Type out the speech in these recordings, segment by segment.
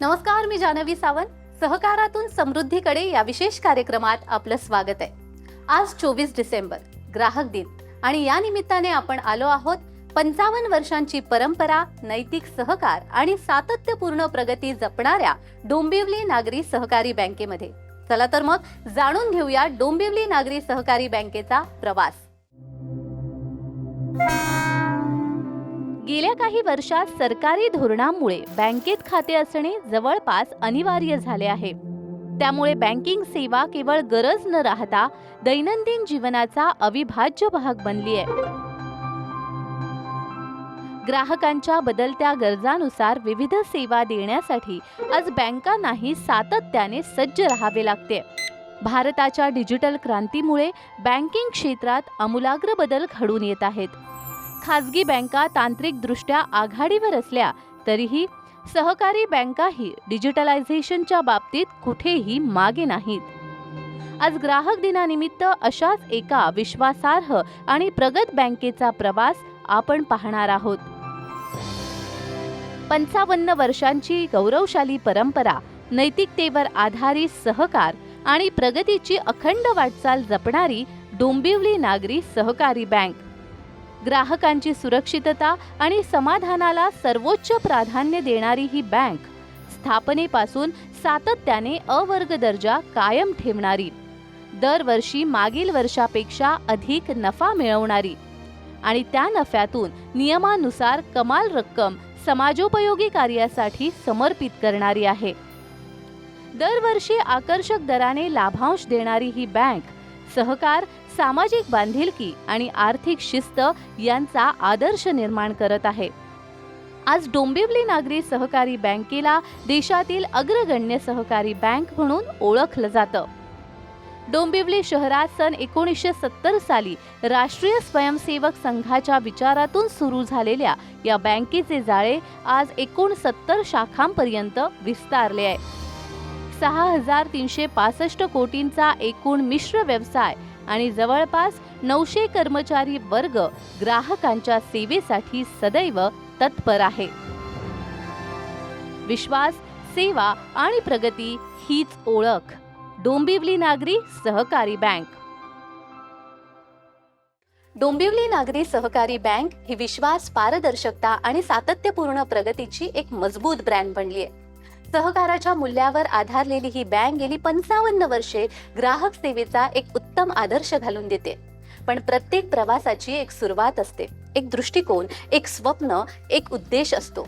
नमस्कार, मी जानवी सावंत. सहकारातून समृद्धीकडे या विशेष कार्यक्रमात आपलं स्वागत आहे. आज 24 डिसेंबर ग्राहक दिन आणि या निमित्ताने आपण आलो आहोत 55 वर्षांची परंपरा, नैतिक सहकार आणि सातत्यपूर्ण प्रगती जपणाऱ्या डोंबिवली नागरी सहकारी बँकेमध्ये. चला तर मग जाणून घेऊया डोंबिवली नागरी सहकारी बँकेचा प्रवास. गेल्या काही वर्षात सरकारी धोरणामुळे बँकेत खाते असणे जवळपास अनिवार्य झाले आहे. त्यामुळे बँकिंग सेवा केवळ गरज न राहता दैनंदिन जीवनाचा अविभाज्य भाग बनली आहे. ग्राहकांच्या बदलत्या गरजांनुसार विविध सेवा देण्यासाठी आज बँकांनाही सातत्याने सज्ज राहावे लागते. भारताच्या डिजिटल क्रांतीमुळे बँकिंग क्षेत्रात आमूलाग्र बदल घडून येत आहेत. खासगी बँका तांत्रिकदृष्ट्या आघाडीवर असल्या तरीही सहकारी बँकाही डिजिटलायझेशनच्या बाबतीत कुठेही मागे नाहीत. आज ग्राहक दिनानिमित्त अशाच एका विश्वासार्ह आणि प्रगत बँकेचा प्रवास आपण पाहणार आहोत. 55 वर्षांची गौरवशाली परंपरा, नैतिकतेवर आधारित सहकार आणि प्रगतीची अखंड वाटचाल जपणारी डोंबिवली नागरी सहकारी बँक. ग्राहकांची सुरक्षितता आणि समाधानाला सर्वोच्च प्राधान्य देणारी ही बँक, स्थापनेपासून सातत्याने अवर्ग दर्जा कायम ठेवणारी, दरवर्षी मागील वर्षापेक्षा अधिक नफा मिळवणारी आणि त्या नफ्यातून नियमानुसार कमाल रक्कम समाजोपयोगी कार्यासाठी समर्पित करणारी आहे. दरवर्षी आकर्षक दराने लाभांश देणारी ही बँक सहकार, सामाजिक बांधिलकी आणि आर्थिक शिस्त यांचा आदर्श निर्माण करत आहे. आज डोंबिवली नागरी सहकारी बँकेला देशातील अग्रगण्य सहकारी बँक म्हणून ओळखलं जातं. डोंबिवली शहरात सन 1970 साली राष्ट्रीय स्वयंसेवक संघाच्या विचारातून सुरू झालेल्या या बँकेचे जाळे आज 69 शाखांपर्यंत विस्तारले आहे. 6,365 कोटींचा एकूण मिश्र व्यवसाय आणि जवळपास 900 कर्मचारी वर्ग ग्राहकांच्या सेवेसाठी सदैव तत्पर आहे. विश्वास, सेवा आणि प्रगती हीच ओळख डोंबिवली नागरी सहकारी बँक. डोंबिवली नागरी सहकारी बँक ही विश्वास, पारदर्शकता आणि सातत्यपूर्ण प्रगतीची एक मजबूत ब्रँड बनली आहे. सहकाराच्या मूल्यावर आधारलेली ही बँक गेली 55 वर्षे ग्राहक सेवेचा एक उत्तम आदर्श घालून देते. पण प्रत्येक प्रवासाची एक सुरुवात असते, एक दृष्टिकोन, एक स्वप्न, एक उद्देश असतो.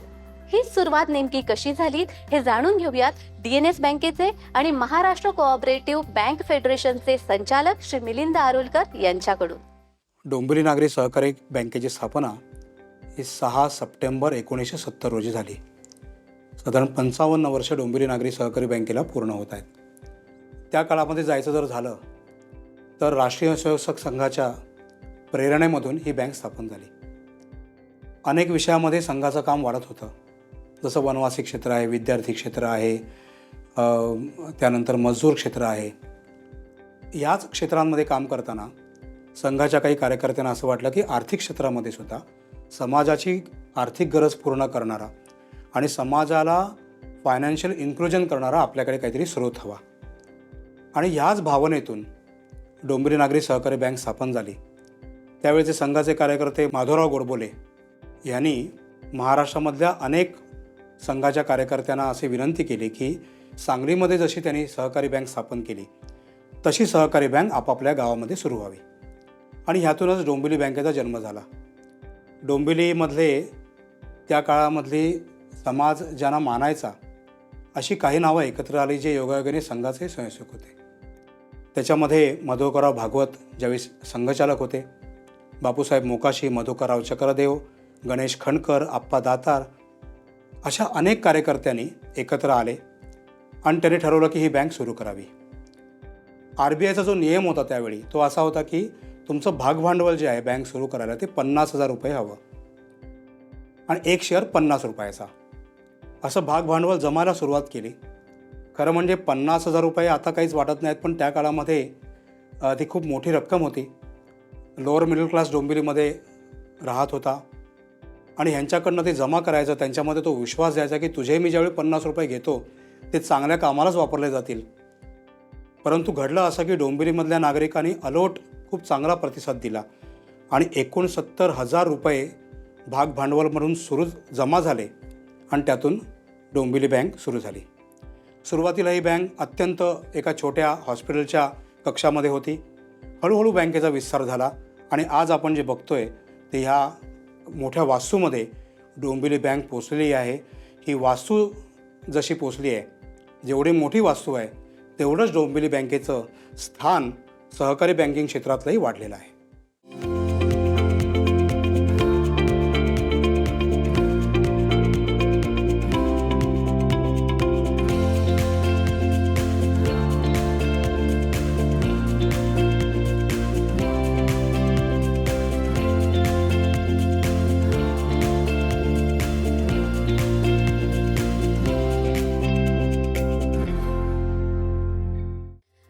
ही सुरुवात नेमकी कशी झाली हे जाणून घेऊयात DNS बँकेचे आणि महाराष्ट्र कोऑपरेटिव्ह बँक फेडरेशनचे संचालक श्री मिलिंद आरुलकर यांच्याकडून. डोंबिवली नागरी सहकारी बँकेची स्थापना ही 6 सप्टेंबर 1970 रोजी झाली. साधारण 55 वर्ष डोंबिवली नागरी सहकारी बँकेला पूर्ण होत आहेत. त्या काळामध्ये जायचं जर झालं तर राष्ट्रीय स्वयंसेवक संघाच्या प्रेरणेमधून ही बँक स्थापन झाली. अनेक विषयामध्ये संघाचं काम वाढत होतं, जसं वनवासी क्षेत्र आहे, विद्यार्थी क्षेत्र आहे, त्यानंतर मजदूर क्षेत्र आहे. याच क्षेत्रांमध्ये काम करताना संघाच्या काही कार्यकर्त्यांना असं वाटलं की आर्थिक क्षेत्रामध्ये सुद्धा समाजाची आर्थिक गरज पूर्ण करणारा आणि समाजाला फायनान्शियल इन्क्लुजन करणारा आपल्याकडे काहीतरी स्रोत हवा. आणि ह्याच भावनेतून डोंबिवली नागरी सहकारी बँक स्थापन झाली. त्यावेळेचे संघाचे कार्यकर्ते माधवराव गोडबोले यांनी महाराष्ट्रामधल्या अनेक संघाच्या कार्यकर्त्यांना अशी विनंती केली की सांगलीमध्ये जशी त्यांनी सहकारी बँक स्थापन केली तशी सहकारी बँक आपापल्या गावामध्ये सुरू व्हावी. आणि ह्यातूनच डोंबिवली बँकेचा जन्म झाला. डोंबिवलीमधले त्या काळामधली समाज ज्यांना मानायचा अशी काही नावं एकत्र आली जे योगायोगाने संघाचे स्वयंसेवक होते. त्याच्यामध्ये मधुकरराव भागवत ज्यावेळी संघचालक होते, बापूसाहेब मोकाशी, मधुकरराव चक्रदेव, गणेश खणकर, आप्पा दातार अशा अनेक कार्यकर्त्यांनी एकत्र आले आणि त्यांनी ठरवलं की ही बँक सुरू करावी. RBIचा जो नियम होता त्यावेळी तो असा होता की तुमचं भागभांडवल जे आहे बँक सुरू करायला ते 50,000 रुपये हवं आणि एक शेअर 50 रुपयाचा, असं भागभांडवल जमायला सुरुवात केली. खरं म्हणजे 50,000 रुपये आता काहीच वाटत नाहीत, पण त्या काळामध्ये ती खूप मोठी रक्कम होती. लोअर मिडल क्लास डोंबिवलीमध्ये राहत होता आणि ह्यांच्याकडनं ते जमा करायचं, त्यांच्यामध्ये तो विश्वास द्यायचा की तुझे मी ज्यावेळी 50 रुपये घेतो ते चांगल्या कामालाच वापरले जातील. परंतु घडलं असं की डोंबिवलीमधल्या नागरिकांनी अलोट खूप चांगला प्रतिसाद दिला आणि 69,000 रुपये भाग भांडवलमधून जमा झाले आणि त्यातून डोंबिवली बँक सुरू झाली. सुरुवातीला ही बँक अत्यंत एका छोट्या हॉस्पिटलच्या कक्षामध्ये होती. हळूहळू बँकेचा विस्तार झाला आणि आज आपण जे बघतोय ते ह्या मोठ्या वास्तूमध्ये डोंबिवली बँक पोचलेली आहे. ही वास्तू जशी पोचली आहे, जेवढी मोठी वास्तू आहे तेवढंच डोंबिवली बँकेचं स्थान सहकारी बँकिंग क्षेत्रातलंही वाढलेलं आहे.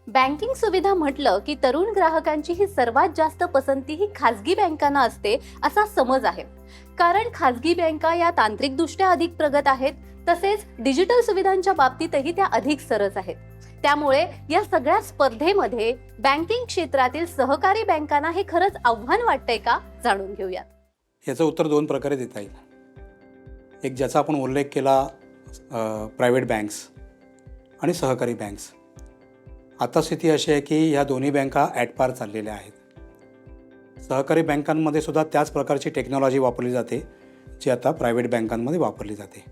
बँकिंग सुविधा म्हटलं की तरुण ग्राहकांची ही सर्वात जास्त पसंती ही खासगी बँकांना असते असा समज आहे. कारण खासगी बँका या तांत्रिकदृष्ट्या अधिक प्रगत आहेत, तसेच डिजिटल सुविधांच्या बाबतीतही त्या अधिक सरस आहेत. त्यामुळे या सगळ्या स्पर्धेमध्ये बँकिंग क्षेत्रातील सहकारी बँकांना हे खरंच आव्हान वाटतंय का, जाणून घेऊयात. याचं उत्तर दोन प्रकारे देता येईल. एक ज्याचा आपण उल्लेख केला, प्रायव्हेट बँक्स आणि सहकारी बँक्स. आता स्थिती अशी आहे की ह्या दोन्ही बँका ॲट पार चाललेल्या आहेत. सहकारी बँकांमध्ये सुद्धा त्याच प्रकारची टेक्नॉलॉजी वापरली जाते जी आता प्रायव्हेट बँकांमध्ये वापरली जाते.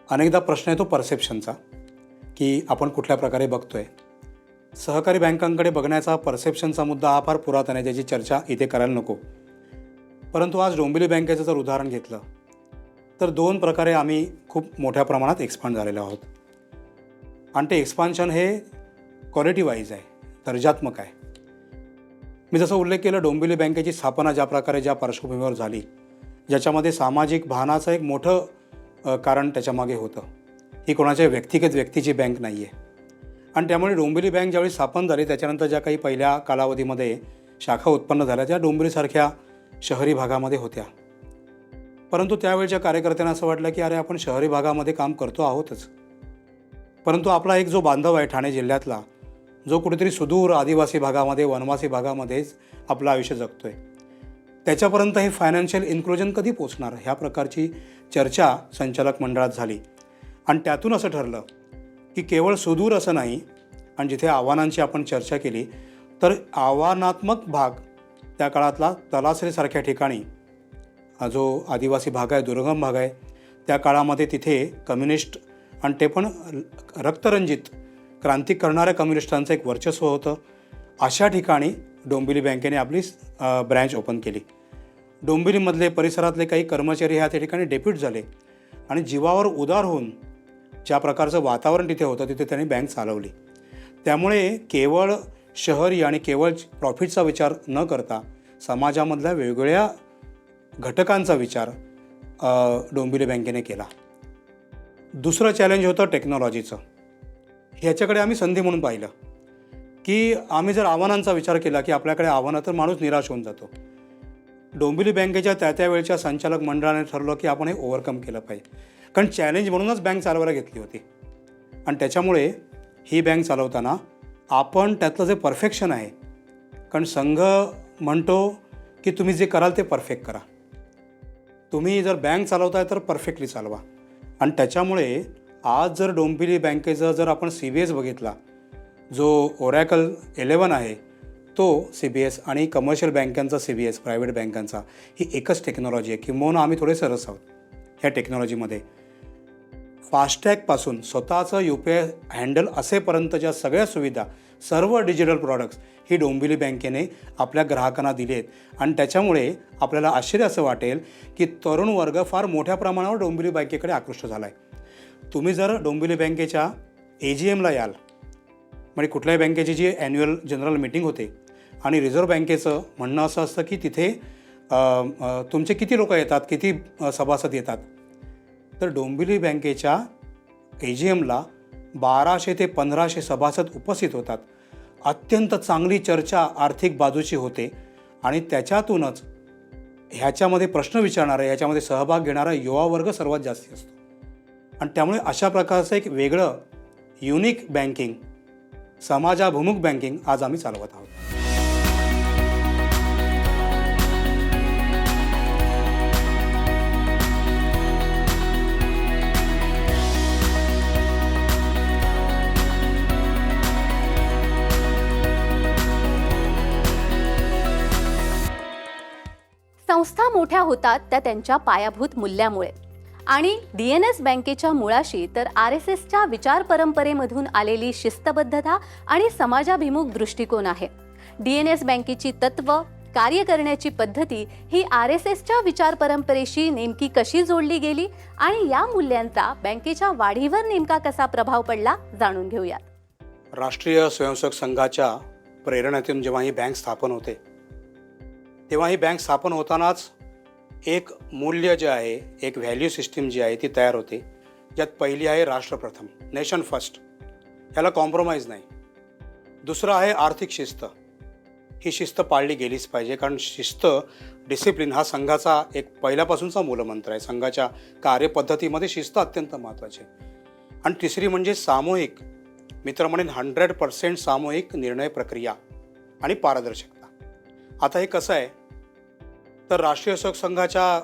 अनेकदा प्रश्न येतो परसेप्शनचा की आपण कुठल्या प्रकारे बघतोय. सहकारी बँकांकडे बघण्याचा परसेप्शनचा मुद्दा हा फार पुरातन आहे, ज्याची चर्चा इथे करायला नको. परंतु आज डोंबिवली बँकेचं जर उदाहरण घेतलं तर दोन प्रकारे आम्ही खूप मोठ्या प्रमाणात एक्सपांड झालेलो आहोत. आणि ते एक्सपान्शन हे क्वालिटी वाईज आहे, दर्जात्मक आहे. मी जसं उल्लेख केलं, डोंबिवली बँकेची स्थापना ज्या प्रकारे ज्या पार्श्वभूमीवर झाली, ज्याच्यामध्ये सामाजिक भानाचं एक मोठं कारण त्याच्यामागे होतं. ही कोणाच्या व्यक्तिगत व्यक्तीची बँक नाही आहे. आणि त्यामुळे डोंबिवली बँक ज्यावेळी स्थापन झाली त्याच्यानंतर ज्या काही पहिल्या कालावधीमध्ये शाखा उत्पन्न झाल्या त्या डोंबिवलीसारख्या शहरी भागामध्ये होत्या. परंतु त्यावेळच्या कार्यकर्त्यांना असं वाटलं की अरे आपण शहरी भागामध्ये काम करतो आहोतच, परंतु आपला एक जो बांधव आहे ठाणे जिल्ह्यातला, जो कुठेतरी सुदूर आदिवासी भागामध्ये, वनवासी भागामध्येच आपलं आयुष्य जगतो आहे, त्याच्यापर्यंत हे फायनान्शियल इन्क्लुजन कधी पोचणार, ह्या प्रकारची चर्चा संचालक मंडळात झाली. आणि त्यातून असं ठरलं की केवळ सुदूर असं नाही, आणि जिथे आव्हानांची आपण चर्चा केली तर आव्हानात्मक भाग त्या काळातला तलासरीसारख्या ठिकाणी जो आदिवासी भाग आहे, दुर्गम भाग आहे, त्या काळामध्ये तिथे कम्युनिस्ट आणि ते पण रक्तरंजित क्रांती करणाऱ्या कम्युनिस्टांचं एक वर्चस्व होतं. अशा ठिकाणी डोंबिवली बँकेने आपली ब्रँच ओपन केली. डोंबिवलीमधले परिसरातले काही कर्मचारी ह्या त्या ठिकाणी डेप्यूट झाले आणि जीवावर उदार होऊन ज्या प्रकारचं वातावरण तिथे होतं तिथे त्यांनी बँक चालवली. त्यामुळे केवळ शहरी आणि केवळ प्रॉफिटचा विचार न करता समाजामधल्या वेगवेगळ्या घटकांचा विचार डोंबिवली बँकेने केला. दुसरं चॅलेंज होतं टेक्नॉलॉजीचं. ह्याच्याकडे आम्ही संधी म्हणून पाहिलं की आम्ही जर आव्हानांचा विचार केला की आपल्याकडे आव्हानं, तर माणूस निराश होऊन जातो. डोंबिवली बँकेच्या त्या वेळच्या संचालक मंडळाने ठरवलं की आपण हे ओव्हरकम केलं पाहिजे, कारण चॅलेंज म्हणूनच बँक चालवायला घेतली होती. आणि त्याच्यामुळे ही बँक चालवताना आपण त्यातलं जे परफेक्शन आहे, कारण संघ म्हणतो की तुम्ही जे कराल ते परफेक्ट करा, तुम्ही जर बँक चालवताय तर परफेक्टली चालवा. आणि त्याच्यामुळे आज जर डोंबिवली बँकेचा जर आपण CBS बघितला, जो ओरॅकल 11 आहे तो CBS आणि कमर्शियल बँकांचा CBS, प्रायव्हेट बँकांचा, ही एकच टेक्नॉलॉजी आहे. किंवा आम्ही थोडे सरस आहोत ह्या टेक्नॉलॉजीमध्ये. फास्टॅगपासून स्वतःचं UPI हँडल असेपर्यंतच्या सगळ्या सुविधा, सर्व डिजिटल प्रॉडक्ट्स ही डोंबिवली बँकेने आपल्या ग्राहकांना दिले आहेत. आणि त्याच्यामुळे आपल्याला आश्चर्य असं वाटेल की तरुण वर्ग फार मोठ्या प्रमाणावर डोंबिवली बँकेकडे आकृष्ट झाला आहे. तुम्ही जर डोंबिवली बँकेच्या AGMला याल, म्हणजे कुठल्याही बँकेची जी ॲन्युअल जनरल मीटिंग होते, आणि रिझर्व्ह बँकेचं म्हणणं असं असतं की तिथे तुमचे किती लोक येतात, किती सभासद येतात, तर डोंबिवली बँकेच्या AGMला 1200 ते 1500 सभासद उपस्थित होतात. अत्यंत चांगली चर्चा आर्थिक बाजूची होते आणि त्याच्यातूनच ह्याच्यामध्ये प्रश्न विचारणारा, ह्याच्यामध्ये सहभाग घेणारा युवा वर्ग सर्वात जास्ती असतो. आणि त्यामुळे अशा प्रकारचं एक वेगळं युनिक बँकिंग, समाजाभिमुख बँकिंग आज आम्ही चालवत आहोत. संस्था मोठ्या होतात त्या त्यांच्या पायाभूत मूल्यामुळे आणि DNS बँकेच्या मुळाशी तर RSSच्या विचार परंपरेमधून आलेली शिस्तबद्धता आणि समाजाभिमुख दृष्टिकोन आहे. DNS बँकेची तत्व, कार्य करण्याची पद्धती ही RSSच्या विचार परंपरेशी नेमकी कशी जोडली गेली आणि या मूल्यांचा बँकेच्या वाढीवर नेमका कसा प्रभाव पडला जाणून घेऊयात. राष्ट्रीय स्वयंसेवक संघाच्या प्रेरणेतून जेव्हा ही बँक स्थापन होते, तेव्हा ही बँक स्थापन होतानाच एक मूल्य जे आहे, एक व्हॅल्यू सिस्टीम जी आहे ती तयार होते, ज्यात पहिली आहे राष्ट्रप्रथम, नेशन फर्स्ट, ह्याला कॉम्प्रोमाइज नाही. दुसरं आहे आर्थिक शिस्त. ही शिस्त पाळली गेलीच पाहिजे, कारण शिस्त, डिसिप्लिन हा संघाचा एक पहिल्यापासूनचा मूलमंत्र आहे. संघाच्या कार्यपद्धतीमध्ये शिस्त अत्यंत महत्त्वाची आहे. आणि तिसरी म्हणजे सामूहिक, मित्र म्हणेन 100% सामूहिक निर्णय प्रक्रिया आणि पारदर्शकता. आता हे कसं आहे, तर राष्ट्रीय स्वयंसेवक संघाच्या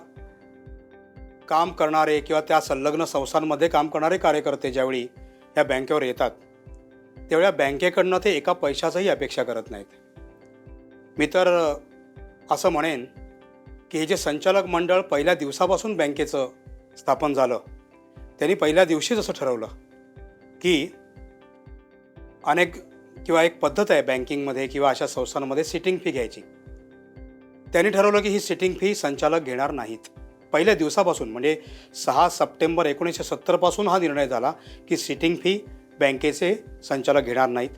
काम करणारे किंवा त्या संलग्न संस्थांमध्ये काम करणारे कार्यकर्ते ज्यावेळी या बँकेवर येतात, त्यावेळी बँकेकडनं ते एका पैशाचाही अपेक्षा करत नाहीत. मी तर असं म्हणेन की हे जे संचालक मंडळ पहिल्या दिवसापासून बँकेचं स्थापन झालं, त्यांनी पहिल्या दिवशीच असं ठरवलं की अनेक किंवा एक पद्धत आहे बँकिंगमध्ये किंवा अशा संस्थांमध्ये सिटिंग फी घ्यायची. त्यांनी ठरवलं की ही सिटिंग फी संचालक घेणार नाहीत. पहिल्या दिवसापासून म्हणजे 6 सप्टेंबर 1970 पासून हा निर्णय झाला की सिटिंग फी बँकेचे संचालक घेणार नाहीत.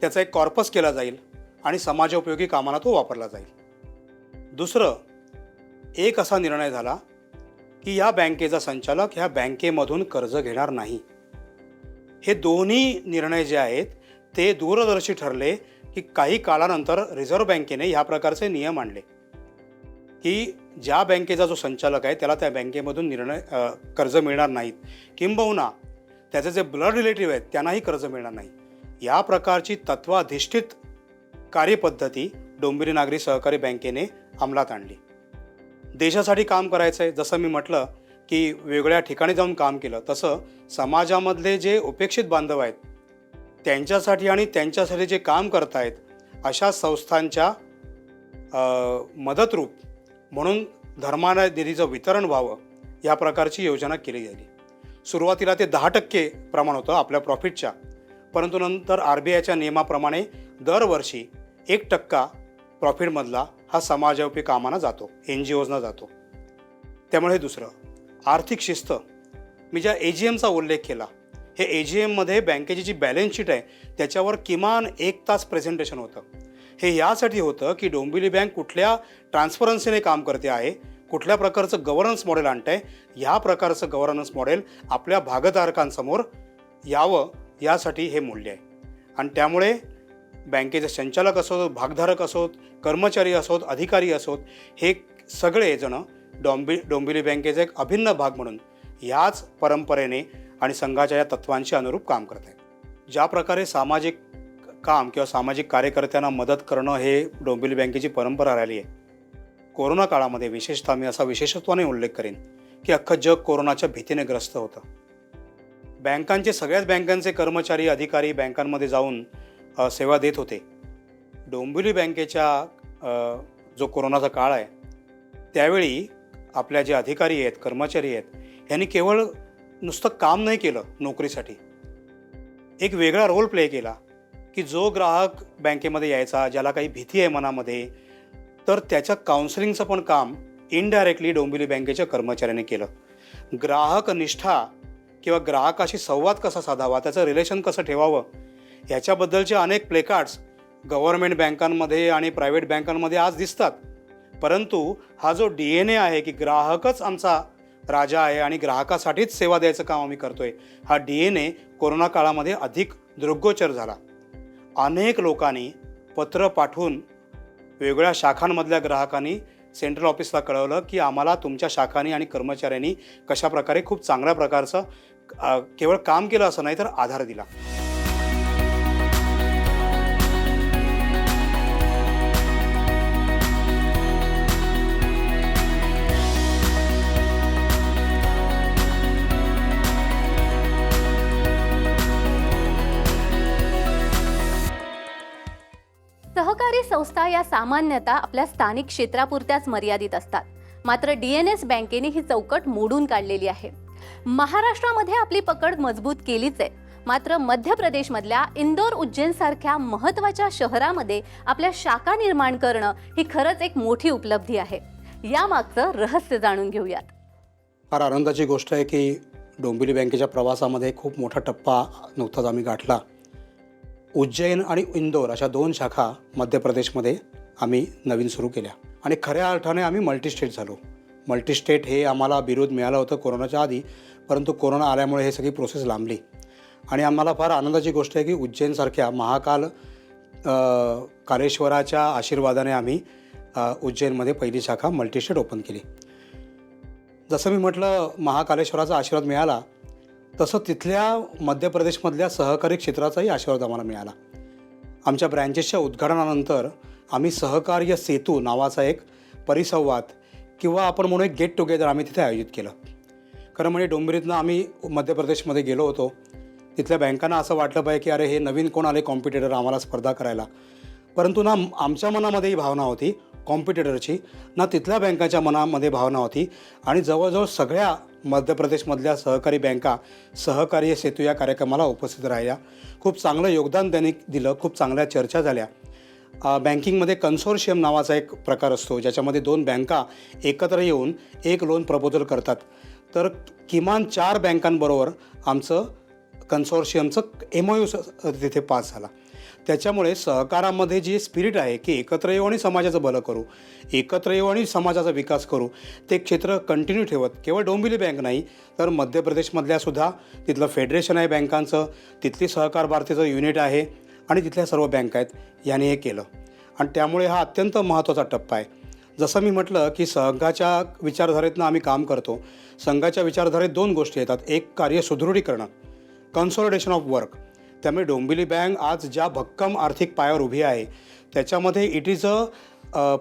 त्याचा एक कॉर्पस केला जाईल आणि समाजोपयोगी कामाला तो वापरला जाईल. दुसरं एक असा निर्णय झाला की या बँकेचा संचालक ह्या बँकेमधून कर्ज घेणार नाही. हे दोन्ही निर्णय जे आहेत ते दूरदर्शी ठरले की काही काळानंतर रिझर्व्ह बँकेने ह्या प्रकारचे नियम आणले की ज्या बँकेचा जो संचालक आहे त्याला त्या बँकेमधून कर्ज मिळणार नाहीत, किंबहुना त्याचे जे ब्लड रिलेटिव्ह आहेत त्यांनाही कर्ज मिळणार नाही. या प्रकारची तत्वाधिष्ठित कार्यपद्धती डोंबिवली नागरी सहकारी बँकेने अंमलात आणली. देशासाठी काम करायचं आहे, जसं मी म्हटलं की वेगळ्या ठिकाणी जाऊन काम केलं, तसं समाजामधले जे उपेक्षित बांधव आहेत त्यांच्यासाठी आणि त्यांच्यासाठी जे काम करतायत अशा संस्थांच्या मदतरूप म्हणून धर्माना निधीचं वितरण व्हावं या प्रकारची योजना केली गेली. सुरुवातीला ते 10% प्रमाण होतं आपल्या प्रॉफिटच्या, परंतु नंतर RBIच्या नियमाप्रमाणे दरवर्षी 1% प्रॉफिटमधला हा समाजोपयोगी कामांना जातो, NGOजना जातो. त्यामुळे हे दुसरं. आर्थिक शिस्त, मी ज्या AGMचा उल्लेख केला, हे AGMमध्ये बँकेची जी बॅलन्स शीट आहे त्याच्यावर किमान 1 तास प्रेझेंटेशन होतं. हे यासाठी होतं की डोंबिवली बँक कुठल्या ट्रान्सपरन्सीने काम करते आहे, कुठल्या प्रकारचं गव्हर्नन्स मॉडेल आणतं आहे, ह्या प्रकारचं गव्हर्नन्स मॉडेल आपल्या भागधारकांसमोर यावं यासाठी हे मूल्य आहे. आणि त्यामुळे बँकेचे संचालक असोत, भागधारक असोत, कर्मचारी असोत, अधिकारी असोत, हे सगळेजण डोंबिवली बँकेचा एक अभिन्न भाग म्हणून याच परंपरेने आणि संघाच्या या तत्वांशी अनुरूप काम करत आहेत. ज्या प्रकारे सामाजिक काम किंवा सामाजिक कार्यकर्त्यांना मदत करणं हे डोंबिवली बँकेची परंपरा राहिली आहे. कोरोना काळामध्ये विशेषतः मी असा विशेषत्वाने उल्लेख करेन की अख्खं जग कोरोनाच्या भीतीने ग्रस्त होतं. सगळ्याच बँकांचे कर्मचारी, अधिकारी बँकांमध्ये जाऊन सेवा देत होते. डोंबिवली बँकेच्या जो कोरोनाचा काळ आहे त्यावेळी आपल्या जे अधिकारी आहेत, कर्मचारी आहेत, यांनी केवळ नुसतं काम नाही केलं नोकरीसाठी, एक वेगळा रोल प्ले केला की जो ग्राहक बँकेमध्ये यायचा, ज्याला काही भीती आहे मनामध्ये, तर त्याच्या काउन्सिलिंगचं पण काम इनडायरेक्टली डोंबिवली बँकेच्या कर्मचाऱ्यांनी केलं. ग्राहक निष्ठा किंवा ग्राहकाशी संवाद कसा साधावा, त्याचं रिलेशन कसं ठेवावं, याच्याबद्दलचे अनेक प्लेकार्ड्स गव्हर्नमेंट बँकांमध्ये आणि प्रायव्हेट बँकांमध्ये आज दिसतात. परंतु हा जो DNA आहे की ग्राहकच आमचा राजा आहे आणि ग्राहकासाठीच सेवा द्यायचं काम आम्ही करतोय, हा DNA कोरोना काळामध्ये अधिक दृग्गोचर झाला. अनेक लोकांनी पत्र पाठवून वेगवेगळ्या शाखांमधल्या ग्राहकांनी सेंट्रल ऑफिसला कळवलं की आम्हाला तुमच्या शाखांनी आणि कर्मचाऱ्यांनी कशाप्रकारे खूप चांगल्या प्रकारचं केवळ काम केलं असं नाही तर आधार दिला. सहकारी संस्था या सामान्यतः आपल्या स्थानिक क्षेत्रापुरत्याच मर्यादित असतात. मात्र DNS बँकेने ही चौकट मोडून काढलेली आहे. महाराष्ट्रामध्ये आपली पकड मजबूत केलीच आहे. मात्र मध्य प्रदेशमधल्या इंदोर, उज्जैन सारख्या महत्त्वाच्या शहरामध्ये आपल्या शाखा निर्माण करणं ही खरंच एक मोठी उपलब्धी आहे. यामागचं रहस्य जाणून घेऊयात. फार आनंदाची गोष्ट आहे की डोंबिवली बँकेच्या प्रवासामध्ये खूप मोठा टप्पा नुकताच आम्ही गाठला. उज्जैन आणि इंदोर अशा 2 शाखा मध्य प्रदेशमध्ये आम्ही नवीन सुरू केल्या आणि खऱ्या अर्थाने आम्ही मल्टीस्टेट झालो. मल्टीस्टेट हे आम्हाला बिरुद मिळालं होतं कोरोनाच्या आधी, परंतु कोरोना आल्यामुळे हे सगळी प्रोसेस लांबली आणि आम्हाला फार आनंदाची गोष्ट आहे की उज्जैनसारख्या महाकाल कालेश्वराच्या आशीर्वादाने आम्ही उज्जैनमध्ये पहिली शाखा मल्टीस्टेट ओपन केली. जसं मी म्हटलं, महाकालेश्वराचा आशीर्वाद मिळाला तसं तिथल्या मध्य प्रदेशमधल्या सहकारी क्षेत्राचाही आशीर्वाद आम्हाला मिळाला. आमच्या ब्रँचेसच्या उद्घाटनानंतर आम्ही सहकार्य सेतू नावाचा एक परिसंवाद किंवा आपण म्हणून एक गेट टुगेदर आम्ही तिथे आयोजित केलं. खरं म्हणजे डोंबिवलीतनं आम्ही मध्य प्रदेशमध्ये गेलो होतो. तिथल्या बँकांना असं वाटलं पाहिजे की अरे हे नवीन कोण आले कॉम्पिटिटर आम्हाला स्पर्धा करायला, परंतु ना आमच्या मनामध्ये ही भावना होती कॉम्पिटिटरची, ना तिथल्या बँकाच्या मनामध्ये भावना होती आणि जवळजवळ सगळ्या मध्य प्रदेशमधल्या सहकारी बँका सहकार्य सेतू या कार्यक्रमाला उपस्थित राहिल्या. खूप चांगलं योगदान त्यांनी दिलं. खूप चांगल्या चर्चा झाल्या. बँकिंगमध्ये कन्सोर्शियम नावाचा एक प्रकार असतो ज्याच्यामध्ये 2 बँका एकत्र येऊन एक लोन प्रपोजल करतात. तर किमान 4 बँकांबरोबर आमचं कन्सोर्शियमचं MOU तिथे पास झाला. त्याच्यामुळे सहकारामध्ये जी स्पिरिट आहे की एकत्र येऊ आणि समाजाचं भलं करू, एकत्र येऊ आणि समाजाचा विकास करू, ते क्षेत्र कंटिन्यू ठेवत केवळ डोंबिवली बँक नाही तर मध्य प्रदेशमधल्यासुद्धा तिथलं फेडरेशन आहे बँकांचं, तिथली सहकार भारतीचं युनिट आहे आणि तिथल्या सर्व बँका आहेत, यांनी हे केलं आणि त्यामुळे हा अत्यंत महत्त्वाचा टप्पा आहे. जसं मी म्हटलं की संघाच्या विचारधारेतनं आम्ही काम करतो. संघाच्या विचारधारेत 2 गोष्टी येतात. एक, कार्य सुदृढीकरण, कन्सॉलिडेशन ऑफ वर्क. त्यामुळे डोंबिवली बँक आज ज्या भक्कम आर्थिक पायावर उभी आहे त्याच्यामध्ये इट इज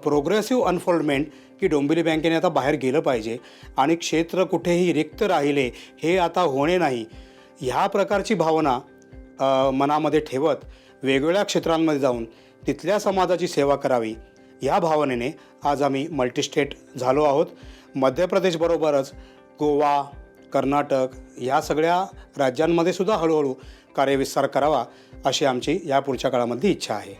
प्रोग्रेसिव्ह अनफोल्डमेंट की डोंबिवली बँकेने आता बाहेर गेलं पाहिजे आणि क्षेत्र कुठेही रिक्त राहिले हे आता होणे नाही, ह्या प्रकारची भावना मनामध्ये ठेवत वेगवेगळ्या क्षेत्रांमध्ये जाऊन तिथल्या समाजाची सेवा करावी, ह्या भावनेने आज आम्ही मल्टीस्टेट झालो आहोत. मध्य प्रदेशबरोबरच गोवा, कर्नाटक या सगळ्या राज्यांमध्ये सुद्धा हळूहळू कार्यविस्तार करावा अशी आमची यापुढच्या काळामधली इच्छा आहे.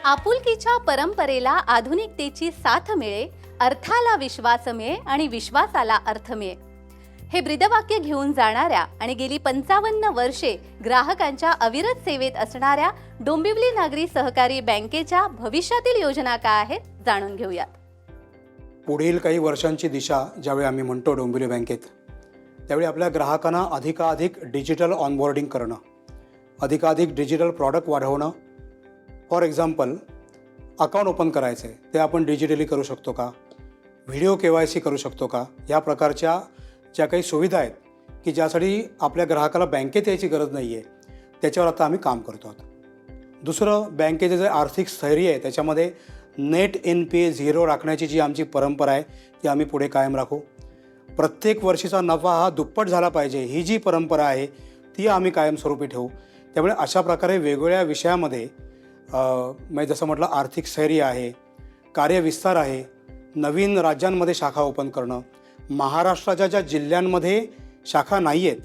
आपुलकीच्या परंपरेला आधुनिकतेची साथ मिळे, अर्थाला विश्वास मिळे आणि विश्वासाला अर्थ मिळे, हे ब्रीदवाक्य घेऊन जाणाऱ्या आणि गेली 55 वर्षे ग्राहकांच्या अविरत सेवेत असणाऱ्या डोंबिवली नागरी सहकारी बँकेच्या भविष्यातील योजना काय आहेत जाणून घेऊयात. पुढील काही वर्षांची दिशा ज्यावेळी आम्ही म्हणतो डोंबिवली बँकेत, त्यावेळी आपल्या ग्राहकांना अधिकाधिक डिजिटल ऑनबोर्डिंग करणं, अधिकाधिक डिजिटल प्रॉडक्ट वाढवणं. फॉर एक्झाम्पल, अकाउंट ओपन करायचं आहे ते आपण डिजिटली करू शकतो का, व्हिडिओ KYC करू शकतो का, या प्रकारच्या ज्या काही सुविधा आहेत की ज्यासाठी आपल्या ग्राहकाला बँकेत यायची गरज नाही आहे, त्याच्यावर आता आम्ही काम करतो आहोत. दुसरं, बँकेचे जे आर्थिक स्थैर्य आहे त्याच्यामध्ये नेट NPA 0 राखण्याची जी आमची परंपरा आहे ती आम्ही पुढे कायम राखू. प्रत्येक वर्षीचा नफा हा दुप्पट झाला पाहिजे ही जी परंपरा आहे ती आम्ही कायमस्वरूपी ठेवू. त्यामुळे अशा प्रकारे वेगवेगळ्या विषयामध्ये म्हणजे जसं म्हटलं आर्थिक स्थैर्य आहे, कार्यविस्तार आहे, नवीन राज्यांमध्ये शाखा ओपन करणं, महाराष्ट्राच्या ज्या जिल्ह्यांमध्ये शाखा नाही आहेत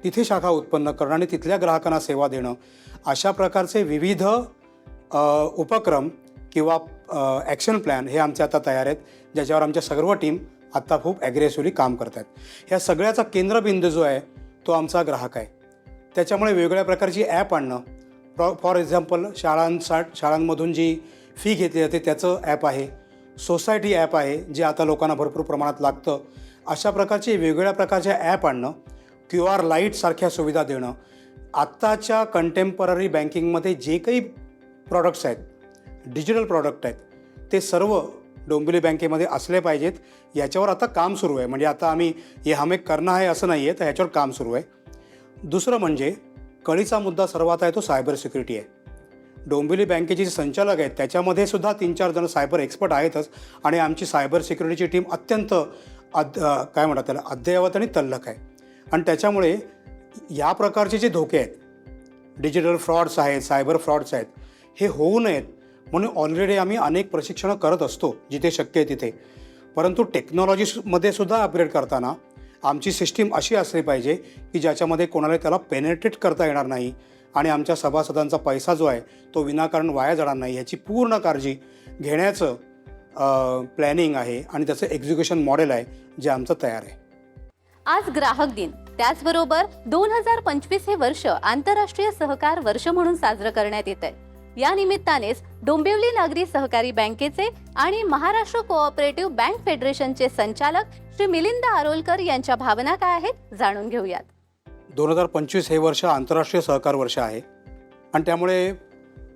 तिथे शाखा उत्पन्न करणं आणि तिथल्या ग्राहकांना सेवा देणं, अशा प्रकारचे विविध उपक्रम किंवा ॲक्शन प्लॅन हे आमचे आता तयार आहेत, ज्याच्यावर आमच्या सर्व टीम आत्ता खूप ॲग्रेसिव्हली काम करत आहेत. ह्या सगळ्याचा केंद्रबिंदू जो आहे तो आमचा ग्राहक आहे. त्याच्यामुळे वेगवेगळ्या प्रकारची ॲप आणणं, फॉर एक्झाम्पल शाळांमधून जी फी घेतली जाते त्याचं ॲप आहे, सोसायटी ॲप आहे जे आता लोकांना भरपूर प्रमाणात लागतं. अशा प्रकारचे वेगवेगळ्या प्रकारच्या ॲप आणणं, QR लाईटसारख्या सुविधा देणं, आत्ताच्या कंटेम्पररी बँकिंगमध्ये जे काही प्रॉडक्ट्स आहेत, डिजिटल प्रॉडक्ट आहेत, ते सर्व डोंबिवली बँकेमध्ये असले पाहिजेत. याच्यावर आता काम सुरू आहे. म्हणजे आता आम्ही हे हमें करणं आहे असं नाही आहे, तर ह्याच्यावर काम सुरू आहे. दुसरं म्हणजे कळीचा मुद्दा सर्वात आहे तो सायबर सिक्युरिटी आहे. डोंबिवली बँकेचे जे संचालक आहेत त्याच्यामध्ये सुद्धा 3-4 जण सायबर एक्सपर्ट आहेतच आणि आमची सायबर सिक्युरिटीची टीम अत्यंत काय म्हणतात त्याला अद्ययावत आणि तल्लख आहे. आणि त्याच्यामुळे या प्रकारचे जे धोके आहेत, डिजिटल फ्रॉड्स आहेत, सायबर फ्रॉड्स आहेत, हे होऊ नयेत म्हणून ऑलरेडी आम्ही अनेक प्रशिक्षणं करत असतो जिथे शक्य आहे तिथे. परंतु टेक्नॉलॉजीमध्ये सुद्धा अपग्रेड करताना आमची सिस्टीम अशी असली पाहिजे की ज्याच्यामध्ये कोणाला त्याला पेनेट्रेट करता येणार नाही आणि आमच्या सभासदांचा पैसा जो आहे तो विनाकारण वाया जाणार नाही ह्याची पूर्ण काळजी घेण्याचं प्लॅनिंग आहे आणि त्याचं एक्झिक्युशन मॉडेल आहे जे आमचं तयार आहे. आज ग्राहक दिन, त्याचबरोबर 2025 हे वर्ष आंतरराष्ट्रीय सहकार वर्ष म्हणून साजरं करण्यात येत आहे. या निमित्तानेच डोंबिवली नागरी सहकारी बँकेचे आणि महाराष्ट्र कोऑपरेटिव्ह बँक फेडरेशनचे संचालक श्री मिलिंद आरोलकर यांच्या भावना काय आहेत जाणून घेऊयात. 2025 हे वर्ष आंतरराष्ट्रीय सहकार वर्ष आहे आणि त्यामुळे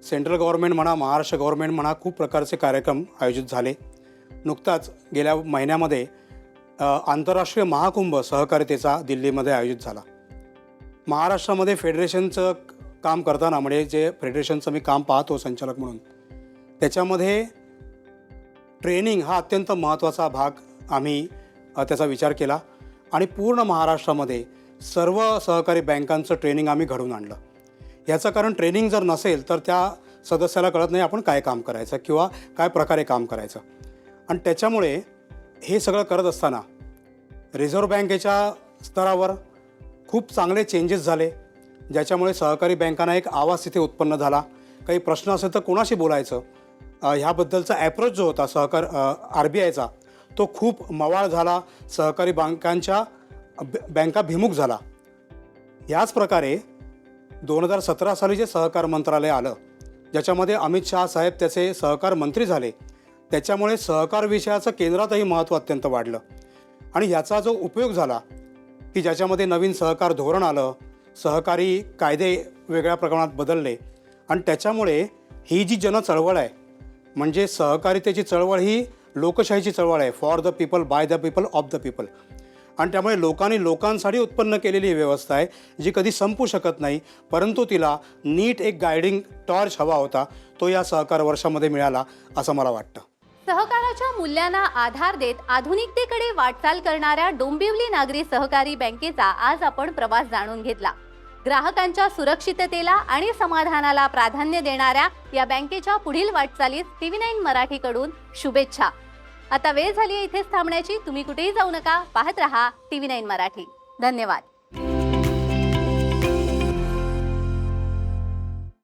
सेंट्रल गव्हर्नमेंट म्हणा, महाराष्ट्र गव्हर्नमेंट म्हणा, खूप प्रकारचे कार्यक्रम आयोजित झाले. नुकताच गेल्या महिन्यामध्ये आंतरराष्ट्रीय महाकुंभ सहकारितेचा दिल्लीमध्ये आयोजित झाला. महाराष्ट्रामध्ये फेडरेशनचं काम करताना म्हणजे जे फेडरेशनचं मी काम पाहतो संचालक म्हणून, त्याच्यामध्ये ट्रेनिंग हा अत्यंत महत्त्वाचा भाग आम्ही त्याचा विचार केला आणि पूर्ण महाराष्ट्रामध्ये सर्व सहकारी बँकांचं ट्रेनिंग आम्ही घडवून आणलं. याचं कारण ट्रेनिंग जर नसेल तर त्या सदस्याला कळत नाही आपण काय काम करायचं किंवा काय प्रकारे काम करायचं. आणि त्याच्यामुळे हे सगळं करत असताना रिझर्व्ह बँकेच्या स्तरावर खूप चांगले चेंजेस झाले, ज्याच्यामुळे सहकारी बँकांना एक आवाज तिथे उत्पन्न झाला. काही प्रश्न असेल तर कोणाशी बोलायचं ह्याबद्दलचा ॲप्रोच जो होता RBIचा तो खूप मवाळ झाला, सहकारी बँका भिमुख झाला. याच प्रकारे 2017 साली जे सहकार मंत्रालय आलं, ज्याच्यामध्ये अमित शाह साहेब त्याचे सहकार मंत्री झाले, त्याच्यामुळे सहकार विषयाचं केंद्रातही महत्त्व अत्यंत वाढलं. आणि याचा जो उपयोग झाला की ज्याच्यामध्ये नवीन सहकार धोरण आलं, सहकारी कायदे वेगळ्या प्रमाणात बदलले आणि त्याच्यामुळे ही जी जनचळवळ आहे म्हणजे सहकारितेची चळवळ ही लोकशाहीची चळवळ आहे, for the people, by the people, of the people. आणि त्यामुळे लोकांनी लोकांसाठी उत्पन्न केलेली ही व्यवस्था आहे जी कधी संपू शकत नाही, परंतु तिला नीट एक गायडिंग टॉर्च हवा होता, तो या सहकार वर्षामध्ये मिळाला असं मला वाटतं. सहकाराच्या मूल्यांना आधार देत आधुनिकतेकडे वाटचाल करणाऱ्या डोंबिवली नागरी सहकारी बँकेचा आज आपण प्रवास जाणून घेतला. ग्राहकांच्या सुरक्षिततेला आणि समाधानाला प्राधान्य देणाऱ्या या बँकेच्या पुढील वाटचालीस TV9 मराठीकडून शुभेच्छा. आता वेळ झाली आहे इथेच थांबण्याची. तुम्ही कुठेही जाऊ नका, पाहत रहा TV9 मराठी. धन्यवाद.